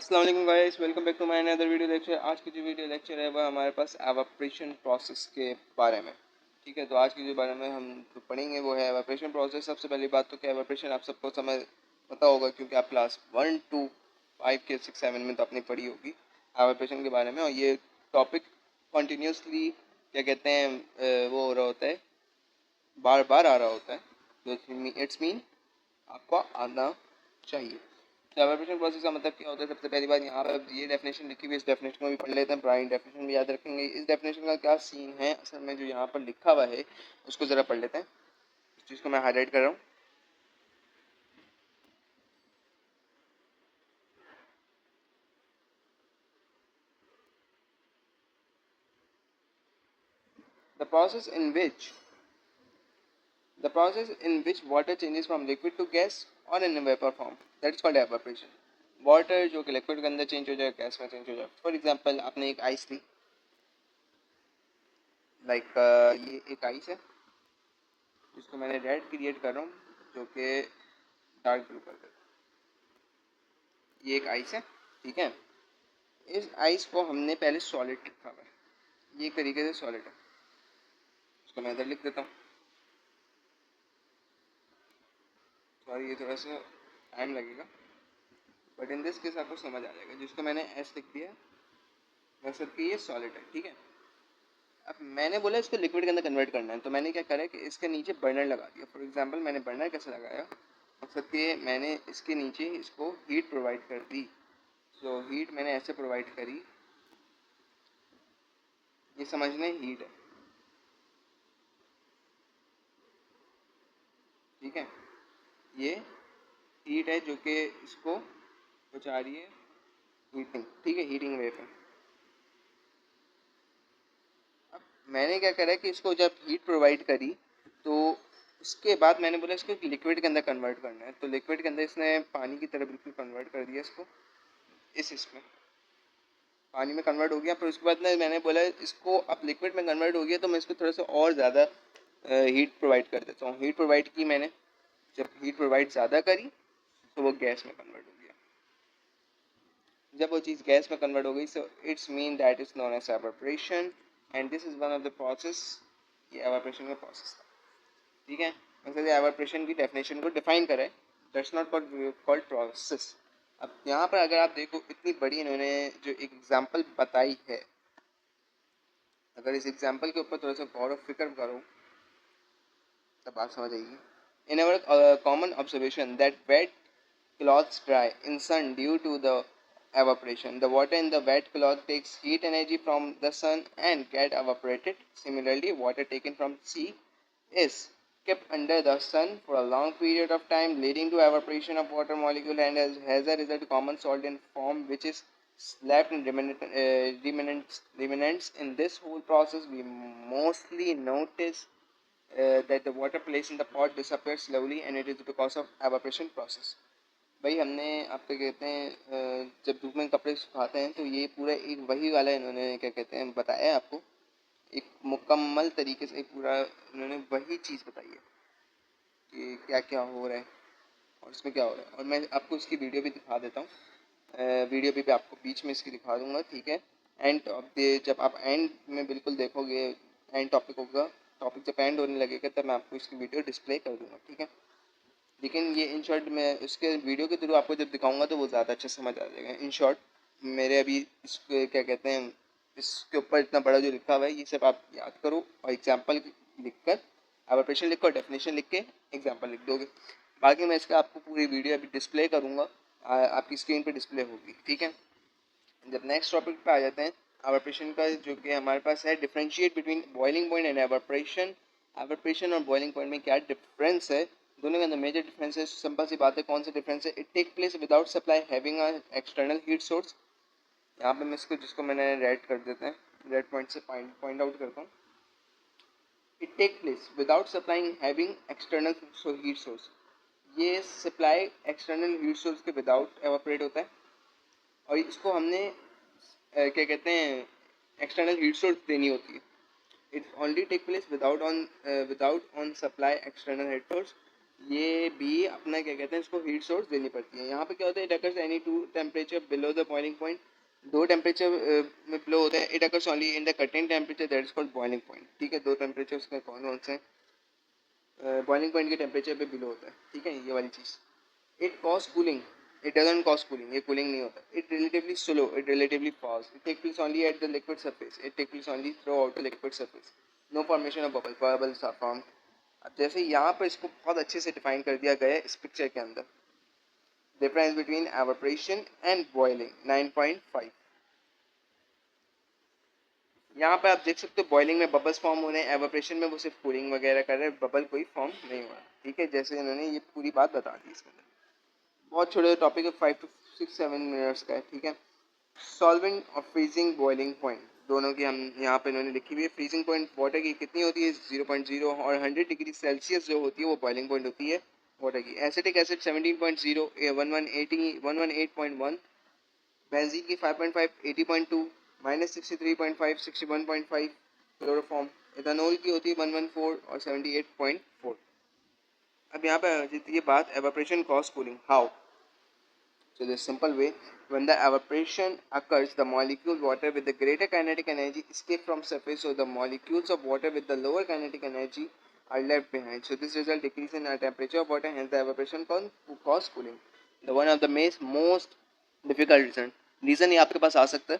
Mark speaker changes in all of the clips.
Speaker 1: अस्सलाम वालेकुम guys, welcome back to my another video lecture. आज की जो वीडियो लेक्चर है वह हमारे पास एवापोरेशन प्रोसेस के बारे में। ठीक है, तो आज की जो बारे में हम जो पढ़ेंगे वो है एवापोरेशन प्रोसेस। सबसे पहली बात तो क्या एवापोरेशन आप सबको समझ पता होगा, क्योंकि आप क्लास 1 to 5 के 6 7 में तो अपनी पढ़ी होगी एवापोरेशन के बारे में। और ये टॉपिक कंटिन्यूसली क्या कहते हैं वो हो रहा होता है, बार बार आ रहा होता है, तो इट्स मीन आपको आना चाहिए। तो एवापोरेशन प्रोसेस का मतलब क्या होता है? सबसे पहली बात यहाँ पर ये डेफिनेशन लिखी हुई है, इस डेफिनेशन को भी पढ़ लेते हैं, पुरानी डेफिनेशन भी याद रखेंगे। इस डेफिनेशन का क्या सीन है असल में, जो यहाँ पर लिखा हुआ है उसको ज़रा पढ़ लेते हैं। इस चीज़ को मैं हाईलाइट कर रहा हूँ। The process in which water changes from liquid to gas और in vapour form, that is called evaporation. Water जो कि लिक्विड के अंदर चेंज हो जाए, गैस में चेंज हो जाए। फॉर एग्जाम्पल आपने एक आइस ली, लाइक ये एक आइस है जिसको मैंने रेड क्रिएट कर रहा हूँ, जो कि डार्क ब्लू कर देता हूँ। ये एक आइस है, ठीक है। इस आइस को हमने पहले सॉलिड लिखा हुआ है, ये एक तरीके से सॉलिड है। इसको मैं इधर लिख देता हूँ। सॉरी, ये थोड़ा सा टाइम लगेगा, बट इन दिस केस आपको समझ आ जाएगा। जिसको मैंने एस लिख दिया वैसे कि ये सॉलिड है, ठीक है। अब मैंने बोला इसको लिक्विड के अंदर कन्वर्ट करना है, तो मैंने क्या करा कि इसके नीचे बर्नर लगा दिया। फॉर एग्जांपल मैंने बर्नर कैसे लगाया, मतलब कि मैंने इसके नीचे इसको हीट प्रोवाइड कर दी। तो हीट मैंने ऐसे प्रोवाइड करी, ये समझने हीट है, ठीक है। ये हीट है जो कि इसको पहुँचा रही है हीटिंग, ठीक है, हीटिंग वे पे। अब मैंने क्या करा कि इसको जब हीट प्रोवाइड करी, तो उसके बाद मैंने बोला इसको लिक्विड के अंदर कन्वर्ट करना है। तो लिक्विड के अंदर इसने पानी की तरह बिल्कुल कन्वर्ट कर दिया इसको। इसमें पानी में कन्वर्ट हो गया। फिर उसके बाद मैंने बोला इसको अब लिक्विड में कन्वर्ट हो गया, तो मैं इसको थोड़ा सा और ज़्यादा हीट प्रोवाइड कर देता हूँ। हीट प्रोवाइड की मैंने, जब हीट प्रोवाइड ज़्यादा करी तो वो गैस में कन्वर्ट हो गया। जब वो चीज़ गैस में कन्वर्ट हो गई, so it's mean that is known as evaporation, and this is one of the process. ये एवापोरेशन का प्रोसेस था, ठीक है। मतलब एवापोरेशन की डेफिनेशन को डिफाइन करें, दैट्स नॉट कॉल्ड प्रोसेस। अब यहाँ पर अगर आप देखो, इतनी बड़ी इन्होंने जो एक एग्जांपल बताई है, अगर इस एग्जांपल के ऊपर थोड़ा सा गौर और फिक्र करो तब बात समझ आएगी। In our common observation that wet cloths dry in sun due to the evaporation. The water in the wet cloth takes heat energy from the sun and get evaporated. Similarly, water taken from sea is kept under the sun for a long period of time, leading to evaporation of water molecule and has a result common salt in form which is left in remnants. In this whole process, we mostly notice that the water placed in the pot disappears slowly, and it is because of evaporation process. भाई हमने आपको कहते हैं जब धूप में कपड़े सुखाते हैं, तो ये पूरा एक वही वाला इन्होंने क्या कहते हैं बताया आपको, एक मुकम्मल तरीके से एक पूरा इन्होंने वही चीज़ बताई है कि क्या क्या हो रहा है और इसमें क्या हो रहा है। और मैं आपको इसकी वीडियो भी दिखा देता हूँ, वीडियो भी आपको बीच में इसकी दिखा दूँगा, ठीक है। एंड जब आप एंड में बिल्कुल देखोगे, एंड टॉपिक होगा, टॉपिक जब एंड होने लगेगा तब मैं आपको इसकी वीडियो डिस्प्ले कर दूँगा, ठीक है। लेकिन ये इन शॉर्ट मैं उसके वीडियो के थ्रू आपको जब दिखाऊंगा तो वो ज़्यादा अच्छा समझ आ जाएगा। इन शॉर्ट मेरे अभी इसको क्या कहते हैं, इसके ऊपर इतना बड़ा जो लिखा हुआ है ये सब आप याद करो और एग्जांपल लिख कर, एवापोरेशन लिख कर डेफिनेशन लिख के एग्जांपल लिख दोगे। बाकी मैं इसका आपको पूरी वीडियो अभी डिस्प्ले करूँगा, आपकी स्क्रीन पर डिस्प्ले होगी, ठीक है। जब नेक्स्ट टॉपिक पे आ जाते हैं एवापोरेशन का, जो कि हमारे पास है differentiate between boiling point and evaporation. Evaporation और बॉइलिंग पॉइंट में क्या डिफरेंस है? दोनों के अंदर मेजर डिफरेंस है। सिंपल सी बात है, कौन सा डिफरेंस है? It take place without supply having a external heat source. यहाँ पे मैं इसको, जिसको मैंने रेड कर देते हैं, रेड पॉइंट से पॉइंट आउट करता हूँ। It take place without supplying having external heat source. ये सप्लाई एक्सटर्नल हीट सोर्स के विदाउट एवापोरेट होता है, और इसको हमने क्या कहते हैं एक्सटर्नल हीट सोर्स देनी होती है। It only take place without on supply external heat source. ये भी अपना क्या कहते हैं, इसको हीट सोर्स देनी पड़ती है। यहाँ पे क्या होता है, it occurs any to temperature below the boiling point, दो टेम्परेचर में बिलो होता है, it occurs only in the cutting temperature that is called boiling point. ठीक है, दो टेम्परेचर उसके कौन कौन से बॉइलिंग पॉइंट के टेम्परेचर पे बिलो होता है। ठीक है, ये वाली चीज़। It cause cooling, it doesn't cause cooling, ये कूलिंग नहीं होता। It relatively slow, it relatively fast, it take place only at the liquid surface, it take place only throughout the liquid surface, no formation of bubble, bubbles are formed. अब जैसे यहाँ पर इसको बहुत अच्छे से डिफाइन कर दिया गया है इस पिक्चर के अंदर, difference between evaporation and boiling 9.5। यहाँ पे आप देख सकते हो बॉइलिंग में बबल्स फॉर्म हो रहे हैं, एवापोरेशन में वो सिर्फ कूलिंग वगैरह कर रहे हैं, बबल कोई फॉर्म नहीं हो रहा। ठीक है, जैसे इन्होंने ये पूरी बात बता दी इसके अंदर। बहुत छोटे टॉपिक है, 5 to 6 7 मिनट्स का है। ठीक है, सॉल्वेंट और फ्रीजिंग बॉइलिंग पॉइंट दोनों की हम यहाँ पे इन्होंने लिखी हुई है। फ्रीजिंग पॉइंट वाटर की कितनी होती है, 0.0, और 100 डिग्री सेल्सियस जो होती है वो बॉइलिंग पॉइंट होती है वाटर की। एसिटिक एसिड 17.0, 1180, 118.1, बेंजीन की 5.5, 80.2, -63.5, 61.5 क्लोरोफॉर्म। इथेनॉल की होती है 114 और 78.4। अब यहाँ पे आती है बात evaporation cause cooling, how. So the simple way, when the evaporation occurs, the molecule water with the greater kinetic energy escape from surface, so the molecules of water with the lower kinetic energy are left behind. So this result decrease in the temperature of water, hence the evaporation cause cooling. The one of the most difficult reason ये आपके पास आ सकता है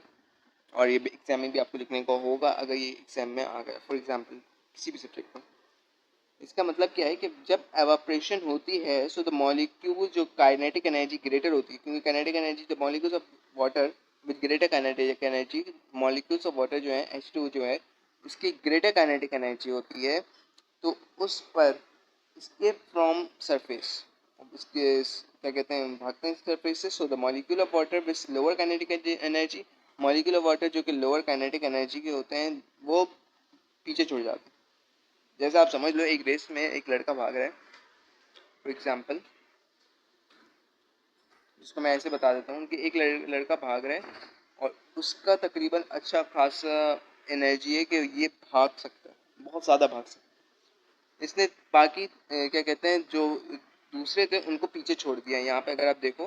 Speaker 1: और ये exam में भी आपको लिखने को होगा अगर ये एग्जाम में आ गया। फॉर एग्जाम्पल किसी भी सब्जेक्ट में, इसका मतलब क्या है कि जब एवाप्रेशन होती है सो द मॉलिक्यूल जो काइनेटिक एनर्जी ग्रेटर होती है, क्योंकि kinetic energy the molecules of water with greater kinetic energy, molecules of water जो है H2 जो है उसकी ग्रेटर काइनेटिक एनर्जी होती है, तो उस पर escape फ्रॉम सरफेस, इसके क्या कहते हैं, भागते हैं सरफेस से। सो the molecule of water with lower kinetic energy, molecule of water जो कि लोअर काइनेटिक एनर्जी के होते हैं वो पीछे छूट जाते हैं। जैसे आप समझ लो एक रेस में एक लड़का भाग रहा है, फॉर एग्जाम्पल जिसको मैं ऐसे बता देता हूँ कि एक लड़का भाग रहा है और उसका तकरीबन अच्छा खासा एनर्जी है कि ये भाग सकता है, बहुत ज़्यादा भाग सकता है। इसने बाकी क्या कहते हैं जो दूसरे थे उनको पीछे छोड़ दिया। यहाँ पे अगर आप देखो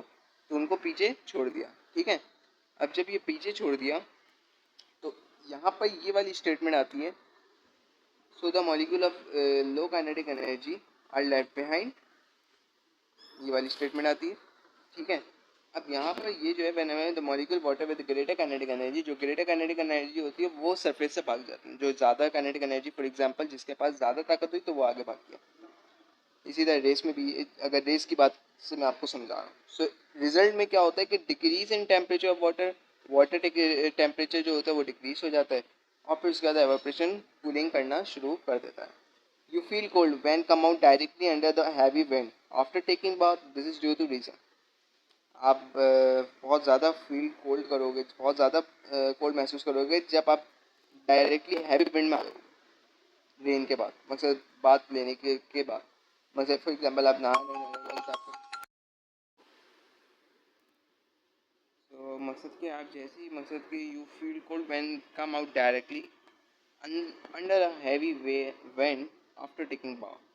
Speaker 1: तो उनको पीछे छोड़ दिया। ठीक है, अब जब ये पीछे छोड़ दिया तो यहाँ पर ये वाली स्टेटमेंट आती है, so the molecule of low kinetic energy are left behind, ये वाली स्टेटमेंट आती है। ठीक है, अब यहाँ पर ये जो है whenever the molecule water with greater kinetic energy, जो ग्रेटर काइनेटिक एनर्जी होती है वो सरफेस से भाग जाती है। जो ज़्यादा काइनेटिक एनर्जी, फॉर एग्जांपल जिसके पास ज़्यादा ताकत हुई तो वो आगे भाग गया। इसी तरह रेस में भी, अगर रेस की बात से मैं आपको समझा रहा हूँ, सो रिजल्ट में क्या होता है कि decrease in temperature of water, water temperature जो होता है वो डिक्रीज हो जाता है और फिर उसके बाद एवापोरेशन कूलिंग करना शुरू कर देता है। You feel cold when come out directly under the heavy wind after taking bath. This is due to reason. आप बहुत ज़्यादा फील कोल्ड करोगे, बहुत ज़्यादा कोल्ड महसूस करोगे जब आप डायरेक्टली हैवी विंड में आओगे रेन के बाद, मतलब बात लेने के बाद। मतलब फॉर एग्जांपल आप नहा रहे हो आपको, तो मकसद कि आप जैसे ही मकसद कि you feel cold when come out directly under a heavy wind after taking bath.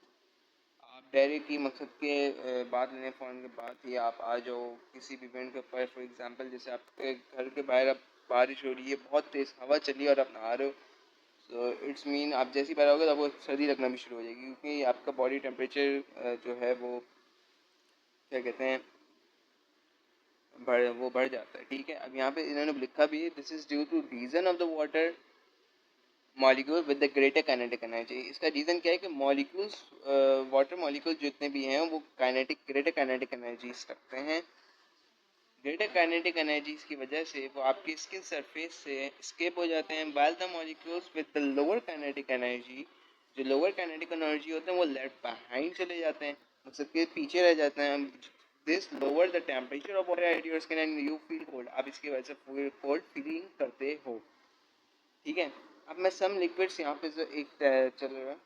Speaker 1: आप डायरेक्ट ही मकसद के बात लेने फ़ौरन के बाद ही आप आ जाओ किसी भी इवेंट के ऊपर। फॉर एग्जांपल जैसे आपके घर के बाहर अब बारिश हो रही है, बहुत तेज़ हवा चल रही है और आप नहा रहे हो, तो इट्स मीन आप जैसे ही बाहर आओगे तो आपको सर्दी लगना भी शुरू हो जाएगी, क्योंकि आपका बॉडी टेम्परेचर जो है वो क्या कहते हैं बढ़ जाता है। ठीक है, अब यहाँ पे इन्होंने लिखा भी है, this is due to reason of the water molecule with the greater kinetic energy. इसका रीज़न क्या है कि मॉलिक्यूल्स, वाटर मॉलिक्यूल जितने भी हैं वो ग्रेटर काइनेटिक एनर्जीज रखते हैं। ग्रेटर काइनेटिक एनर्जीज की वजह से वो आपकी स्किन सरफेस से स्केप हो जाते हैं, while the molecules with the lower kinetic energy, जो लोअर काइनेटिक एनर्जी होते हैं वो लेफ्ट बिहाइंड चले जाते हैं, मतलब कि पीछे रह जाते हैं। This lower the temperature of water at your skin and you feel cold, आप इसकी वजह से कोल्ड फीलिंग करते हो। ठीक है, अब मैं सम लिक्विड्स यहाँ पे जो एक चल रहा है,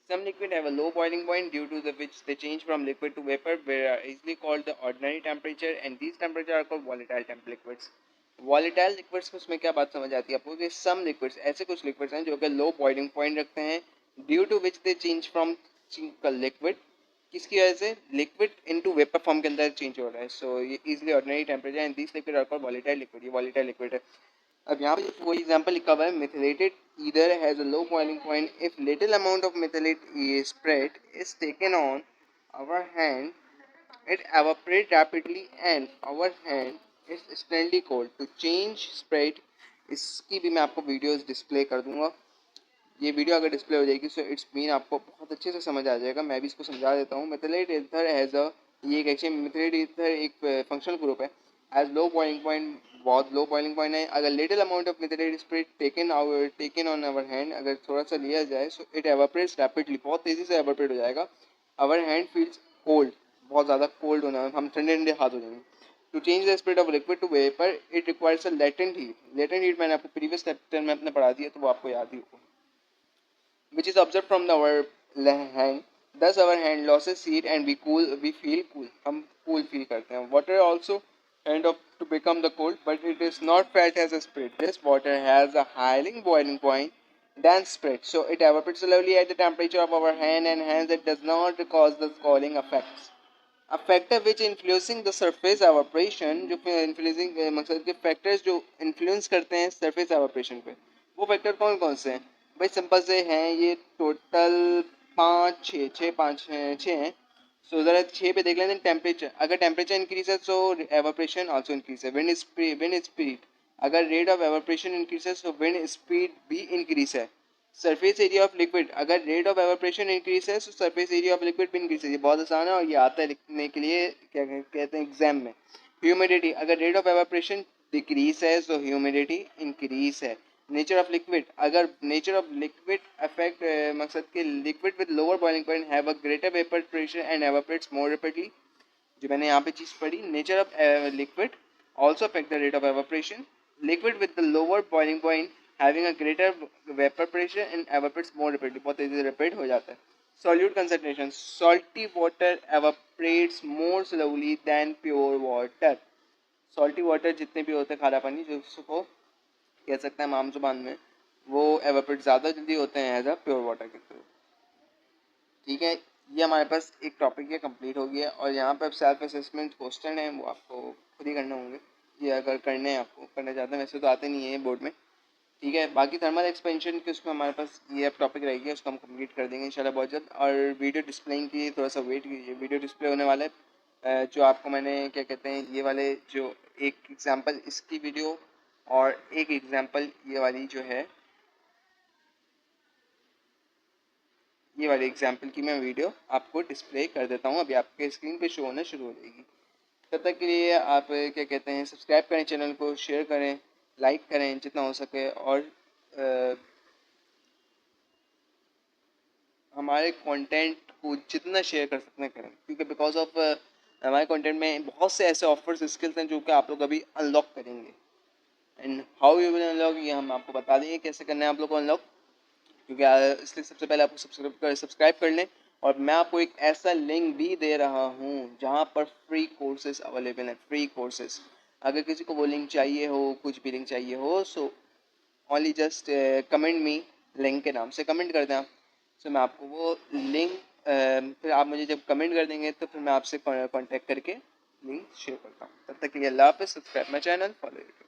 Speaker 1: some liquid have a low boiling point due to the which they change from liquid to vapor, where are easily called the ordinary temperature, and these temperature are called volatile temp liquids. Volatile liquids में उसमें क्या बात समझ आती है आपको कि some liquids, ऐसे कुछ liquids हैं जो कि low boiling point रखते हैं, due to which they change from का लिक्विड, किसकी वजह से? लिक्विड इनटू वेपर फॉर्म के अंदर चेंज हो रहा है। सो ये easily ordinary temperature and this liquid are called volatile liquid, ये वॉलेटाइल लिक्विड है। अब यहाँ पे कोई एग्जांपल लिखा हुआ है, methylated ether has a low boiling point if little amount of methylate spread is taken on our hand it evaporates rapidly and our hand is instantly cold to change spread। इसकी भी मैं आपको videos display कर दूंगा। ये video अगर display हो जाएगी सो इट्स मीन आपको बहुत अच्छे से समझ आ जाएगा। मैं भी इसको समझा देता हूँ। मिथिलेट ईथर हैज़ अ, ये एक एक्चुअली मिथिलेट ईथर एक फंक्शनल ग्रुप है। एज लो बॉइलिंग पॉइंट, बहुत लो बॉइलिंग पॉइंट है। अगर little amount of methylate spread taken on our hand, अगर थोड़ा सा लिया जाए सो इट एवापोरेट्स रैपिडली, बहुत तेज़ी से एवापोरेट हो जाएगा। आवर हैंड फील्स कोल्ड, बहुत ज़्यादा कोल्ड होना, हम ठंडे ठंडे हाथ हो जाएंगे। To change the speed of liquid to vapour it requires a latent heat. Latent heat मैंने आपको प्रीवियस चैप्टर में अपने पढ़ा दिया, तो वो आपको याद ही होगा। which is observed from our hand, thus our hand loses heat and we feel cool, हम cool feel करते हैं। Water also kind of to become the cold, but it is not felt as a spirit. This water has a higher boiling point than spirit, so it evaporates slowly at the temperature of our hand and hence it does not cause the scalding effects। A factor which influencing the surface evaporation, जो influencing मतलब के factors जो influence करते हैं surface evaporation पे, वो factor कौन कौन से हैं भाई? सिंपल से हैं ये, टोटल छः हैं। सो ज़रा छः पे देख लेते हैं। टेम्परेचर, अगर टेम्परेचर इंक्रीज है सो एवापोरेशन आल्सो इंक्रीज है। विंड स्पीड, अगर रेट ऑफ एवापोरेशन इंक्रीज है सो विंड स्पीड भी इंक्रीज है। सरफेस एरिया ऑफ लिक्विड, अगर रेट ऑफ एवापोरेशन इंक्रीज है तो सरफेस एरिया ऑफ लिक्विड भी इंक्रीज है। ये बहुत आसान है और ये आता है लिखने के लिए, क्या कहते हैं एग्जाम में। ह्यूमिडिटी, अगर रेट ऑफ एवापोरेशन डिक्रीज है तो ह्यूमिडिटी इंक्रीज है। नेचर ऑफ लिक्विड, अगर नेचर ऑफ लिक्विड अफेक्ट मकसद के liquid with lower boiling point have a greater vapour pressure and evaporates more rapidly, जो मैंने यहाँ पे चीज़ पढ़ी। Nature of liquid also affect the rate of evaporation. Liquid with the lower boiling point having a greater vapour pressure and evaporates more rapidly, बहुत तेजी से rapid हो जाता है। Solute concentration, salty water evaporates more slowly than pure water. Salty water जितने भी होते हैं, खारा पानी जो उसको कह सकते हैं आम जुबान में, वो एवापोरेट ज़्यादा जल्दी होते हैं एज अ प्योर वाटर के थ्रू। ठीक है, ये हमारे पास एक टॉपिक है, कंप्लीट हो गया। और यहाँ पर सेल्फ असेसमेंट क्वेश्चन है, वो आपको खुद ही करने होंगे। ये अगर करने हैं, आपको करना चाहते हैं, वैसे तो आते नहीं है बोर्ड में। ठीक है, बाकी थर्मल एक्सपेंशन के उसमें हमारे पास ये अब टॉपिक रहेगी, उसको हम कंप्लीट कर देंगे इंशाल्लाह बहुत जल्द। और वीडियो डिस्प्लेइंग की थोड़ा सा वेट कीजिए, वीडियो डिस्प्ले होने वाला है। जो आपको मैंने क्या कहते हैं, ये वाले जो एक एग्जांपल इसकी वीडियो और एक एग्जांपल ये वाली जो है, ये वाली एग्जांपल की मैं वीडियो आपको डिस्प्ले कर देता हूँ। अभी आपके स्क्रीन पे शो होना शुरू हो जाएगी। तब तक के लिए आप क्या कहते हैं, सब्सक्राइब करें चैनल को, शेयर करें, लाइक करें जितना हो सके, और हमारे कंटेंट को जितना शेयर कर सकते हैं करें, क्योंकि बिकॉज ऑफ हमारे कंटेंट में बहुत से ऐसे ऑफर्स स्किल्स हैं जो कि आप लोग अभी अनलॉक करेंगे। And how you will unlock, ये हम आपको बता देंगे कैसे करना है आप लोग को अनलॉक। क्योंकि इसलिए सबसे पहले आपको सब्सक्राइब कर लें। और मैं आपको एक ऐसा लिंक भी दे रहा हूँ जहाँ पर फ्री कोर्सेज अवेलेबल हैं, फ्री कोर्सेज। अगर किसी को वो लिंक चाहिए हो, कुछ भी लिंक चाहिए हो, so only just comment me, link के नाम से कमेंट कर दें आप। सो मैं आपको वो लिंक फिर आप मुझे जब कमेंट कर देंगे तो फिर मैं आपसे कांटेक्ट करके लिंक शेयर करता हूँ। तब तक के लिए अल्लाह हाफ़िज़। Subscribe my channel, follow YouTube.